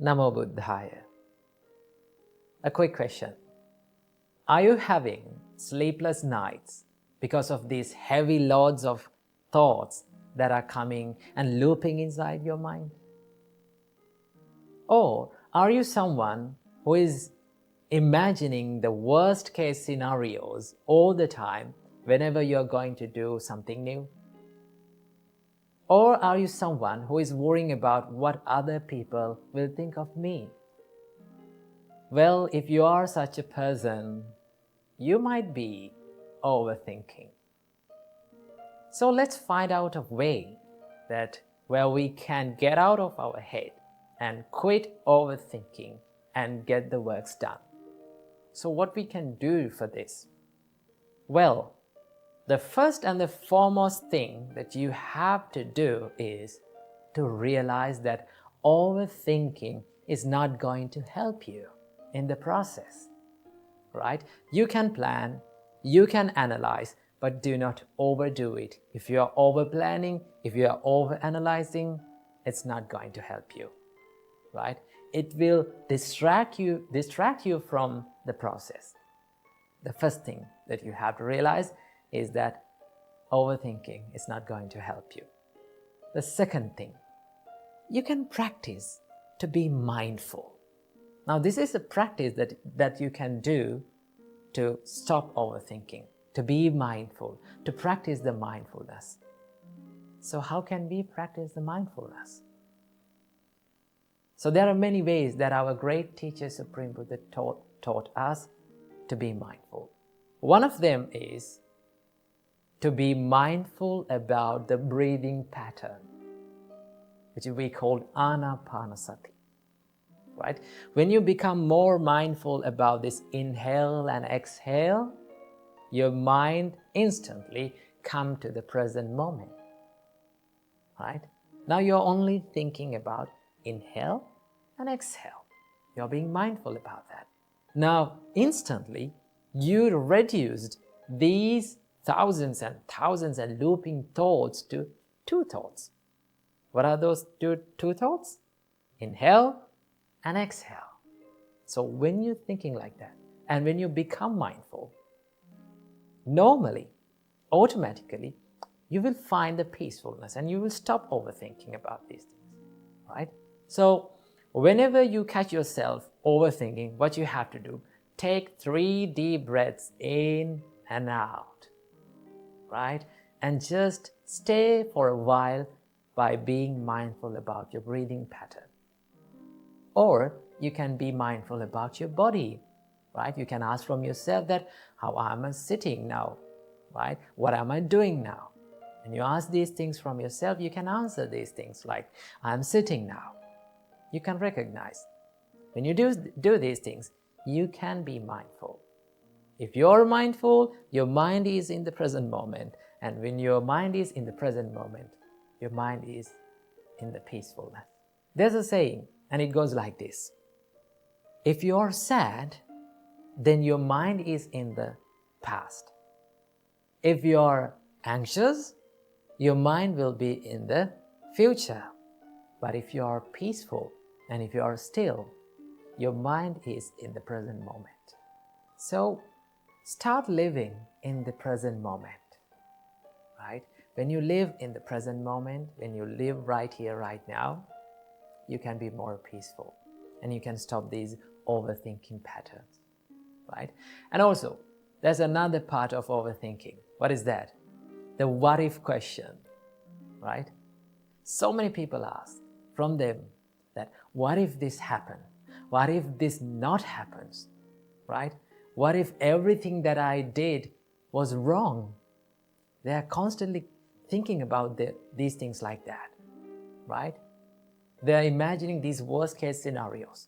Namo Buddhaya. A quick question. Are you having sleepless nights because of these heavy loads of thoughts that are coming and looping inside your mind? Or are you someone who is imagining the worst case scenarios all the time whenever you're going to do something new? Or are you someone who is worrying about what other people will think of me? Well, if you are such a person, you might be overthinking. So let's find out a way where we can get out of our head and quit overthinking and get the works done. So what we can do for this? Well, the first and the foremost thing that you have to do is to realize that overthinking is not going to help you in the process, right? You can plan, you can analyze, but do not overdo it. If you are over-planning, if you are over-analyzing, it's not going to help you, right? It will distract you from the process. The first thing that you have to realize is that overthinking is not going to help you. The second thing, you can practice to be mindful. Now, this is a practice that you can do to stop overthinking, to be mindful, to practice the mindfulness. So how can we practice the mindfulness? So there are many ways that our great teacher Supreme Buddha taught us to be mindful. One of them is to be mindful about the breathing pattern, which we call anapanasati, right? When you become more mindful about this inhale and exhale, your mind instantly comes to the present moment, right? Now you're only thinking about inhale and exhale. You're being mindful about that. Now, instantly, you reduced these thousands and thousands and looping thoughts to two thoughts. What are those two thoughts? Inhale and exhale. So when you're thinking like that, and when you become mindful, normally, automatically, you will find the peacefulness and you will stop overthinking about these things, right? So whenever you catch yourself overthinking, what you have to do, take 3 deep breaths in and out, right? And just stay for a while by being mindful about your breathing pattern. Or you can be mindful about your body, right? You can ask from yourself that, how am I sitting now, right? What am I doing now? And you ask these things from yourself, you can answer these things like, I'm sitting now. You can recognize. When you do these things, you can be mindful. If you're mindful, your mind is in the present moment. And when your mind is in the present moment, your mind is in the peacefulness. There's a saying, and it goes like this. If you're sad, then your mind is in the past. If you're anxious, your mind will be in the future. But if you're peaceful and if you're still, your mind is in the present moment. So start living in the present moment, right? When you live in the present moment, when you live right here, right now, you can be more peaceful and you can stop these overthinking patterns, right? And also, there's another part of overthinking. What is that? The what if question, right? So many people ask from them that, what if this happened? What if this not happens, right? What if everything that I did was wrong? They are constantly thinking about these things like that, right? They are imagining these worst case scenarios.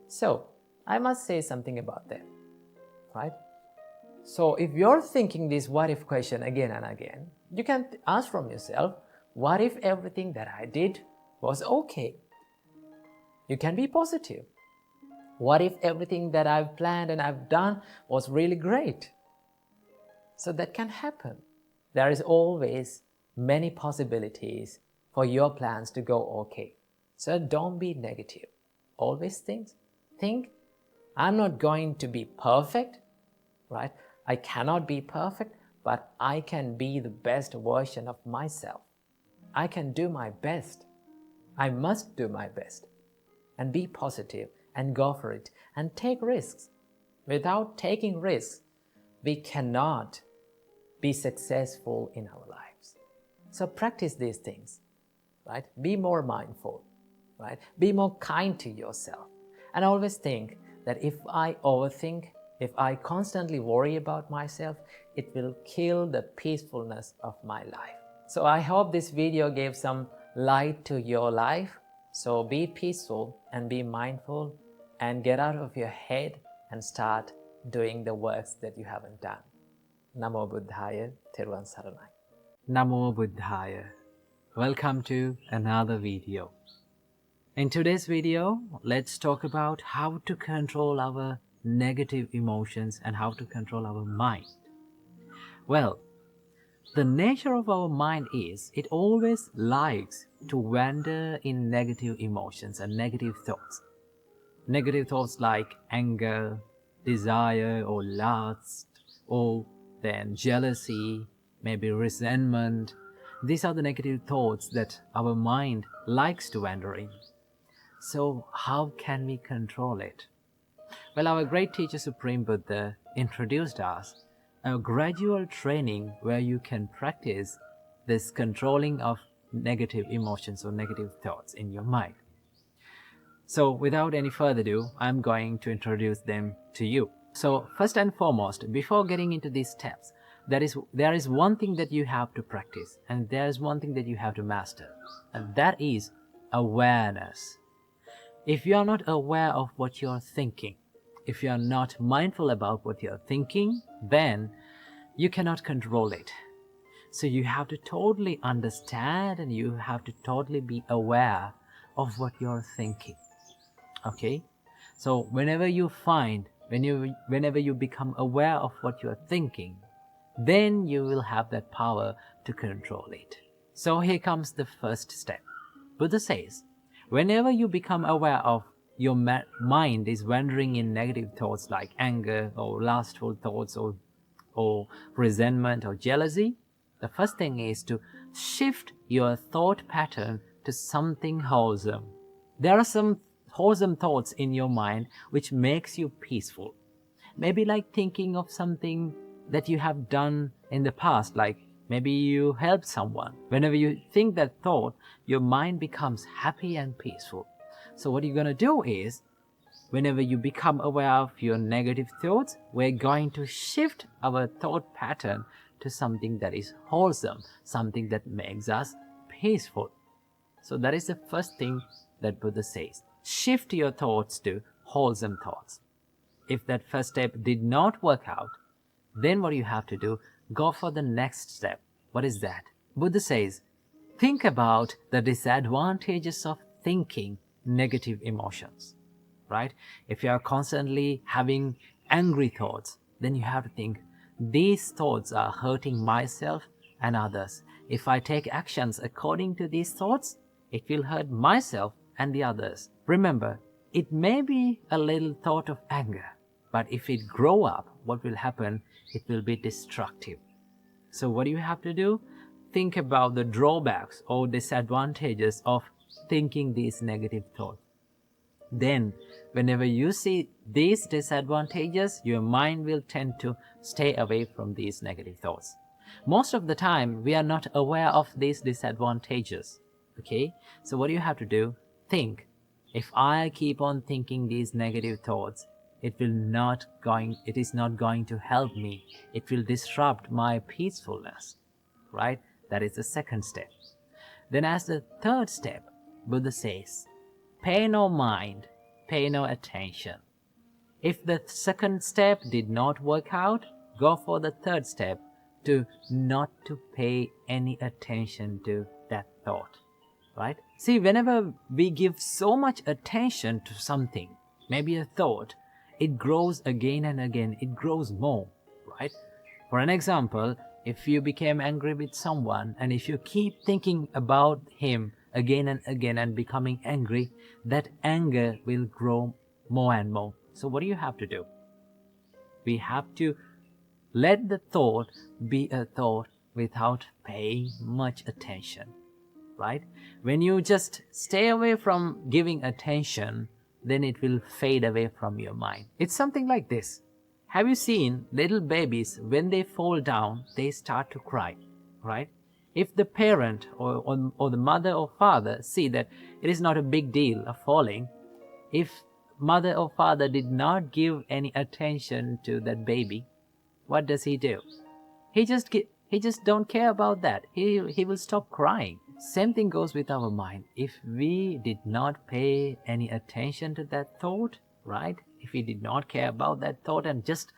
So, I must say something about them, right? So, if you're thinking this what if question again and again, you can ask from yourself, what if everything that I did was okay? You can be positive. What if everything that I've planned and I've done was really great? So that can happen. There is always many possibilities for your plans to go okay. So don't be negative. Always think, I'm not going to be perfect, right? I cannot be perfect, but I can be the best version of myself. I can do my best. I must do my best. And be positive and go for it and take risks. Without taking risks, we cannot be successful in our lives. So practice these things, right? Be more mindful, right? Be more kind to yourself. And always think that if I overthink, if I constantly worry about myself, it will kill the peacefulness of my life. So I hope this video gave some light to your life. So be peaceful and be mindful and get out of your head and start doing the works that you haven't done. Namo Buddhaya, Thiruvang Saranai. Namo Buddhaya. Welcome to another video. In today's video, let's talk about how to control our negative emotions and how to control our mind. Well, the nature of our mind is it always likes to wander in negative emotions and negative thoughts. Negative thoughts like anger, desire or lust, or then jealousy, maybe resentment. These are the negative thoughts that our mind likes to wander in. So how can we control it? Well, our great teacher Supreme Buddha introduced us a gradual training where you can practice this controlling of negative emotions or negative thoughts in your mind. So without any further ado, I'm going to introduce them to you. So first and foremost, before getting into these steps, there is one thing that you have to practice, and there is one thing that you have to master, and that is awareness. If you are not aware of what you're thinking, if you are not mindful about what you're thinking, then you cannot control it. So you have to totally understand and you have to totally be aware of what you're thinking. Okay? So whenever you become aware of what you're thinking, then you will have that power to control it. So here comes the first step. Buddha says, whenever you become aware of your mind is wandering in negative thoughts like anger or lustful thoughts or resentment or jealousy, the first thing is to shift your thought pattern to something wholesome. There are some wholesome thoughts in your mind which makes you peaceful. Maybe like thinking of something that you have done in the past, like maybe you helped someone. Whenever you think that thought, your mind becomes happy and peaceful. So what you're going to do is, whenever you become aware of your negative thoughts, we're going to shift our thought pattern to something that is wholesome, something that makes us peaceful. So that is the first thing that Buddha says. Shift your thoughts to wholesome thoughts. If that first step did not work out, then what you have to do, go for the next step. What is that? Buddha says, think about the disadvantages of thinking negative emotions, right? If you are constantly having angry thoughts, then you have to think, these thoughts are hurting myself and others. If I take actions according to these thoughts, it will hurt myself and the others. Remember, it may be a little thought of anger, but if it grow up, what will happen? It will be destructive. So what do you have to do? Think about the drawbacks or disadvantages of thinking these negative thoughts. Then, whenever you see these disadvantages, your mind will tend to stay away from these negative thoughts. Most of the time, we are not aware of these disadvantages. Okay? So what do you have to do? Think. If I keep on thinking these negative thoughts, it is not going to help me. It will disrupt my peacefulness. Right? That is the second step. Then as the third step, Buddha says, pay no mind, pay no attention. If the second step did not work out, go for the third step, to not to pay any attention to that thought. Right? See, whenever we give so much attention to something, maybe a thought, it grows again and again, it grows more, right? For an example, if you became angry with someone and if you keep thinking about him again and again and becoming angry, that anger will grow more and more. So what do you have to do? We have to let the thought be a thought without paying much attention, right? When you just stay away from giving attention, then it will fade away from your mind. It's something like this. Have you seen little babies, when they fall down, they start to cry, right? If the parent or the mother or father see that it is not a big deal of falling, if mother or father did not give any attention to that baby, what does he do? He just don't care about that. He will stop crying. Same thing goes with our mind. If we did not pay any attention to that thought, right? If we did not care about that thought and just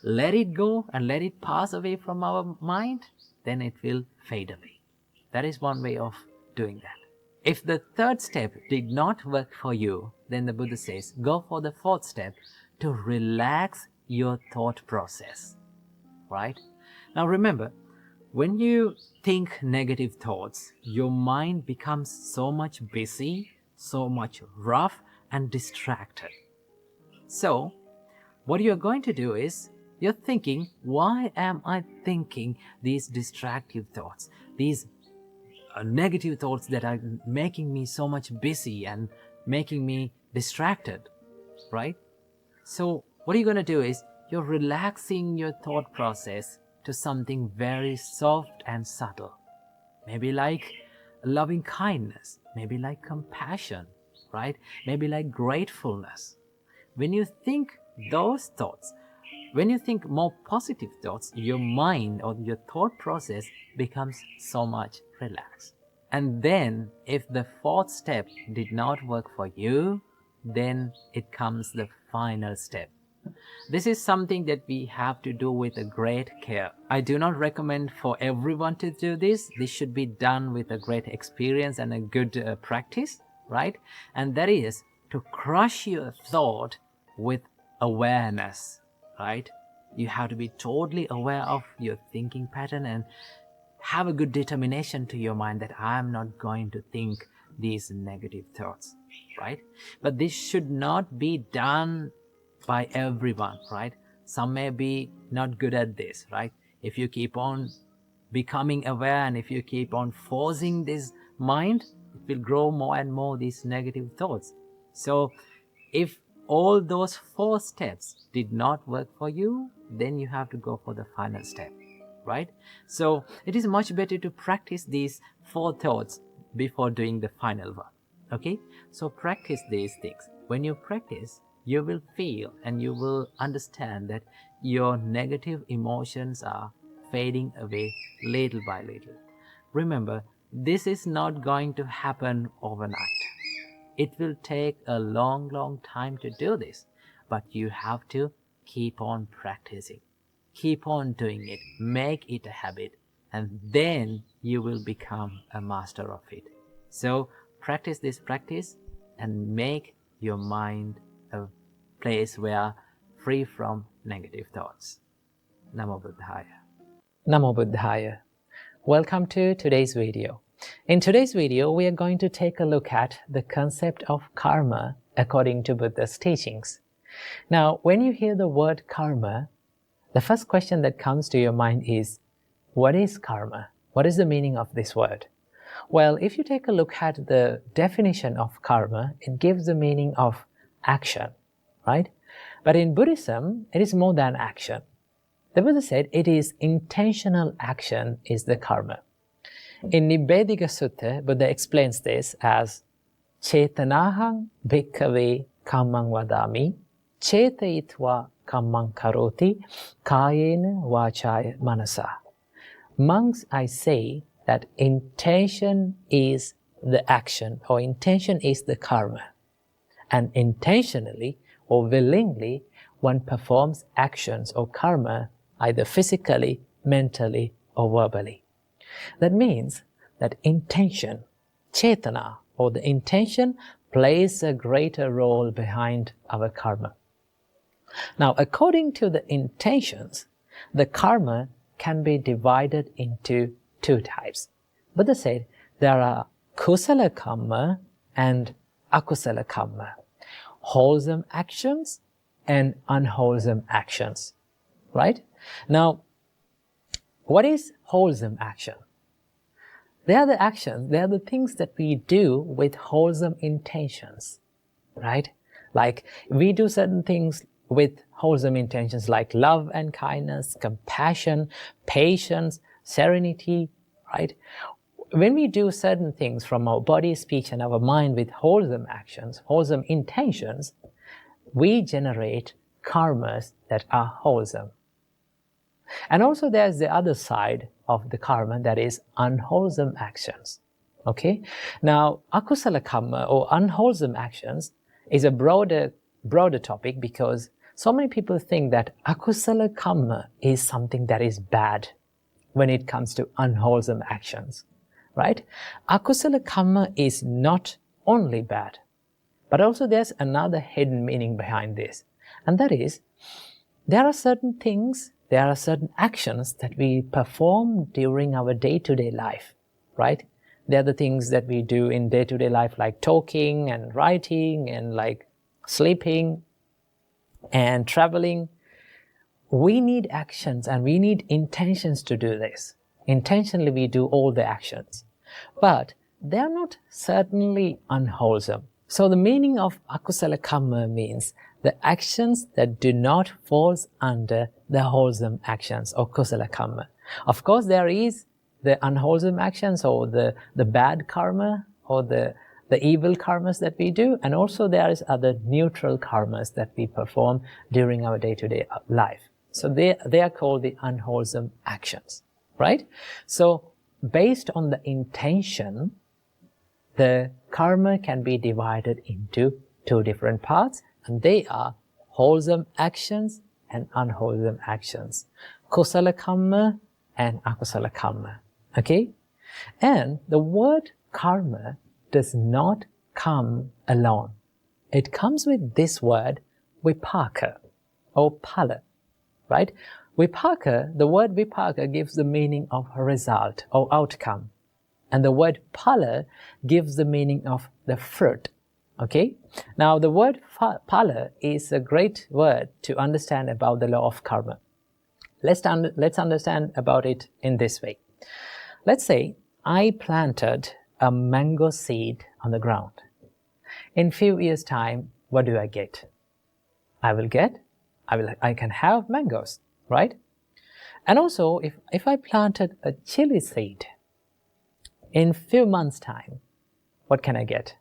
let it go and let it pass away from our mind, then it will fade away. That is one way of doing that. If the third step did not work for you, then the Buddha says, go for the fourth step, to relax your thought process, right? Now remember, when you think negative thoughts, your mind becomes so much busy, so much rough and distracted. So what you're going to do is, you're thinking, why am I thinking these distractive thoughts, these negative thoughts that are making me so much busy and making me distracted, right? So what you're going to do is, you're relaxing your thought process to something very soft and subtle. Maybe like loving kindness, maybe like compassion, right? Maybe like gratefulness. When you think those thoughts, when you think more positive thoughts, your mind or your thought process becomes so much relaxed. And then if the fourth step did not work for you, then it comes the final step. This is something that we have to do with a great care. I do not recommend for everyone to do this. This should be done with a great experience and a good practice, right? And that is to crush your thought with awareness, right? You have to be totally aware of your thinking pattern and have a good determination to your mind that I'm not going to think these negative thoughts, right? But this should not be done by everyone, right? Some may be not good at this, right? If you keep on becoming aware and if you keep on forcing this mind, it will grow more and more these negative thoughts. So if all those 4 steps did not work for you, then you have to go for the final step, right? So it is much better to practice these 4 thoughts before doing the final one, okay? So practice these things. When you practice, you will feel and you will understand that your negative emotions are fading away little by little. Remember, this is not going to happen overnight. It will take a long time to do this, but you have to keep on practicing. Keep on doing it, make it a habit, and then you will become a master of it. So practice this practice and make your mind a place where free from negative thoughts. Namo Buddhaya. Namo Buddhaya. Welcome to today's video. In today's video, we are going to take a look at the concept of karma according to Buddha's teachings. Now, when you hear the word karma, the first question that comes to your mind is, what is karma? What is the meaning of this word? Well, if you take a look at the definition of karma, it gives the meaning of action, right? But in Buddhism, it is more than action. The Buddha said it is intentional action is the karma. In Nibbedika Sutta, Buddha explains this as Chetanahang bhikkhave kammang vadami chetayitva kammang karoti kayena vachaya manasa. Monks, I say that intention is the action or intention is the karma. And intentionally or willingly, one performs actions or karma either physically, mentally, or verbally. That means that intention, cetana, or the intention plays a greater role behind our karma. Now, according to the intentions, the karma can be divided into 2 types. Buddha said there are kusala karma and akusala karma, wholesome actions and unwholesome actions, right? Now, what is wholesome action? They are the actions, they are the things that we do with wholesome intentions, right? Like we do certain things with wholesome intentions like love and kindness, compassion, patience, serenity, right? When we do certain things from our body, speech, and our mind with wholesome actions, wholesome intentions, we generate karmas that are wholesome. And also there's the other side of the karma, that is unwholesome actions. Okay? Now, akusala karma or unwholesome actions is a broader topic, because so many people think that akusala karma is something that is bad when it comes to unwholesome actions, right? Akusala karma is not only bad, but also there's another hidden meaning behind this. And that is, there are certain things, there are certain actions that we perform during our day-to-day life, right? They're the things that we do in day-to-day life, like talking and writing and like sleeping and traveling. We need actions and we need intentions to do this. Intentionally we do all the actions. But they're not certainly unwholesome. So the meaning of akusala karma means the actions that do not fall under the wholesome actions or kusala karma. Of course, there is the unwholesome actions or the bad karma or the evil karmas that we do, and also there is other neutral karmas that we perform during our day-to-day life. So they are called the unwholesome actions, right? So based on the intention, the karma can be divided into two different parts, and they are wholesome actions and unwholesome actions. Kusala karma and akusala karma. Okay? And the word karma does not come alone. It comes with this word vipaka or phala, right? Vipaka, the word vipaka gives the meaning of result or outcome. And the word phala gives the meaning of the fruit. Okay? Now the word phala is a great word to understand about the law of karma. Let's understand about it in this way. Let's say I planted a mango seed on the ground. In few years' time, what do I get? I can have mangoes, right? And also, if I planted a chili seed, in few months' time, what can I get?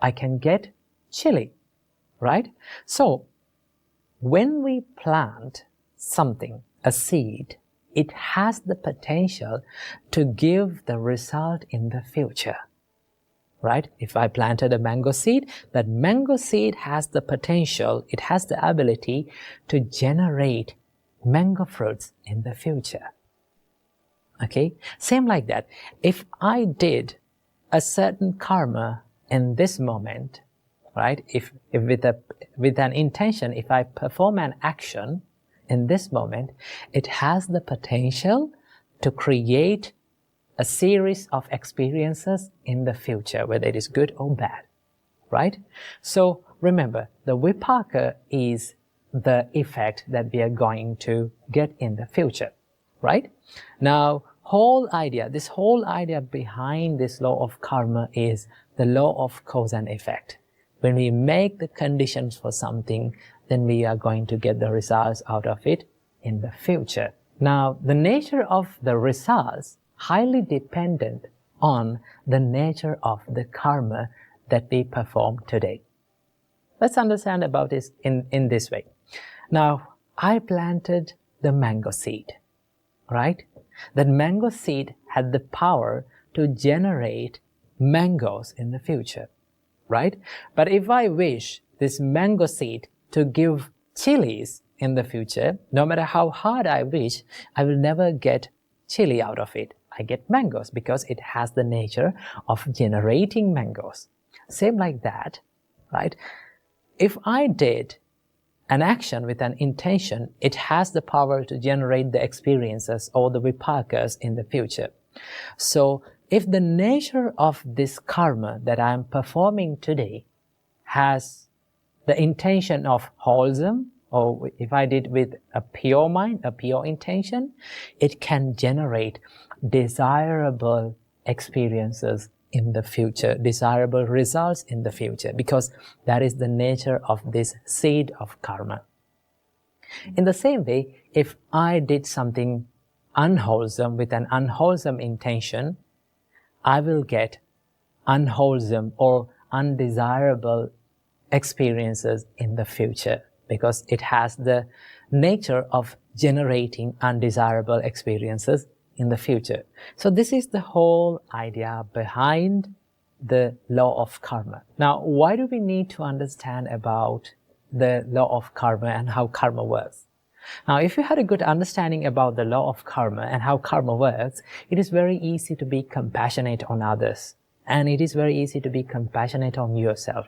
I can get chili, right? So, when we plant something, a seed, it has the potential to give the result in the future, right? If I planted a mango seed, that mango seed has the potential, it has the ability to generate mango fruits in the future. Okay? Same like that. If I did a certain karma in this moment, right? If with an intention, if I perform an action in this moment, it has the potential to create a series of experiences in the future, whether it is good or bad, right? So remember, the vipaka is the effect that we are going to get in the future, right? Now, this whole idea behind this law of karma is the law of cause and effect. When we make the conditions for something, then we are going to get the results out of it in the future. Now, the nature of the results highly dependent on the nature of the karma that we perform today. Let's understand about this in this way. Now, I planted the mango seed, right? That mango seed had the power to generate mangoes in the future, right? But if I wish this mango seed to give chilies in the future, no matter how hard I wish, I will never get chili out of it. I get mangoes because it has the nature of generating mangoes. Same like that, right? If I did an action with an intention, it has the power to generate the experiences or the vipakas in the future. So if the nature of this karma that I am performing today has the intention of wholesome, or if I did with a pure mind, a pure intention, it can generate desirable experiences in the future, desirable results in the future, because that is the nature of this seed of karma. In the same way, if I did something unwholesome with an unwholesome intention, I will get unwholesome or undesirable experiences in the future, because it has the nature of generating undesirable experiences in the future. So this is the whole idea behind the law of karma. Now, why do we need to understand about the law of karma and how karma works? Now, if you had a good understanding about the law of karma and how karma works, it is very easy to be compassionate on others. And it is very easy to be compassionate on yourself.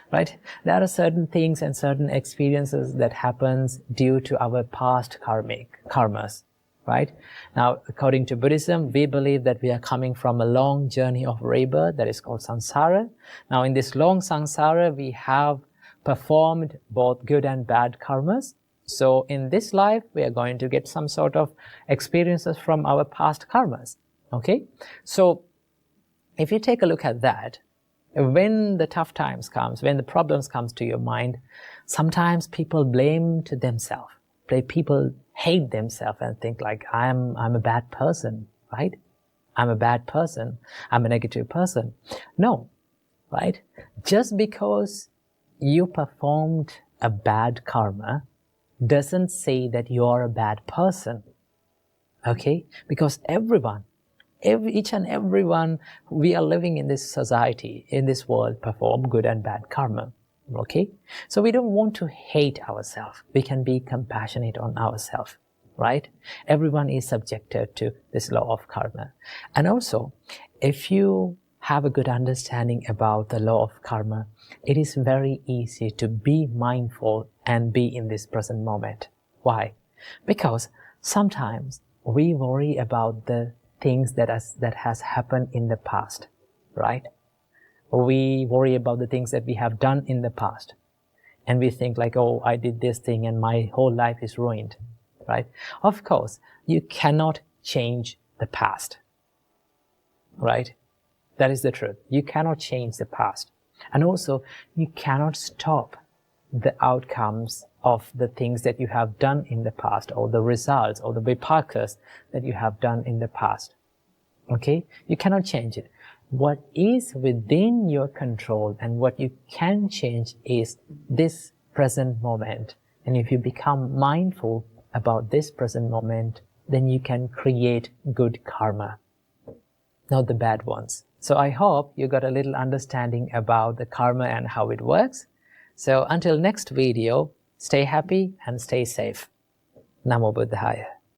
Right? There are certain things and certain experiences that happens due to our past karmas. Right? Now, according to Buddhism, we believe that we are coming from a long journey of rebirth that is called samsara. Now, in this long samsara, we have performed both good and bad karmas. So in this life, we are going to get some sort of experiences from our past karmas. Okay? So if you take a look at that, when the tough times comes, when the problems comes to your mind, sometimes people blame to themselves. People hate themselves and think like, I'm a bad person, right? I'm a bad person. I'm a negative person. No, right? Just because you performed a bad karma doesn't say that you're a bad person. Okay? Because each and everyone, we are living in this society, in this world, perform good and bad karma. Okay? So we don't want to hate ourselves. We can be compassionate on ourselves. Right? Everyone is subjected to this law of karma. And also, if you have a good understanding about the law of karma, it is very easy to be mindful and be in this present moment. Why? Because sometimes we worry about the things that has happened in the past, right? We worry about the things that we have done in the past. And we think like, oh, I did this thing and my whole life is ruined, right? Of course, you cannot change the past, right? That is the truth. You cannot change the past. And also, you cannot stop the outcomes of the things that you have done in the past, or the results, or the vipakas that you have done in the past. Okay? You cannot change it. What is within your control and what you can change is this present moment. And if you become mindful about this present moment, then you can create good karma, not the bad ones. So I hope you got a little understanding about the karma and how it works. So until next video, stay happy and stay safe. Namo Buddhaya.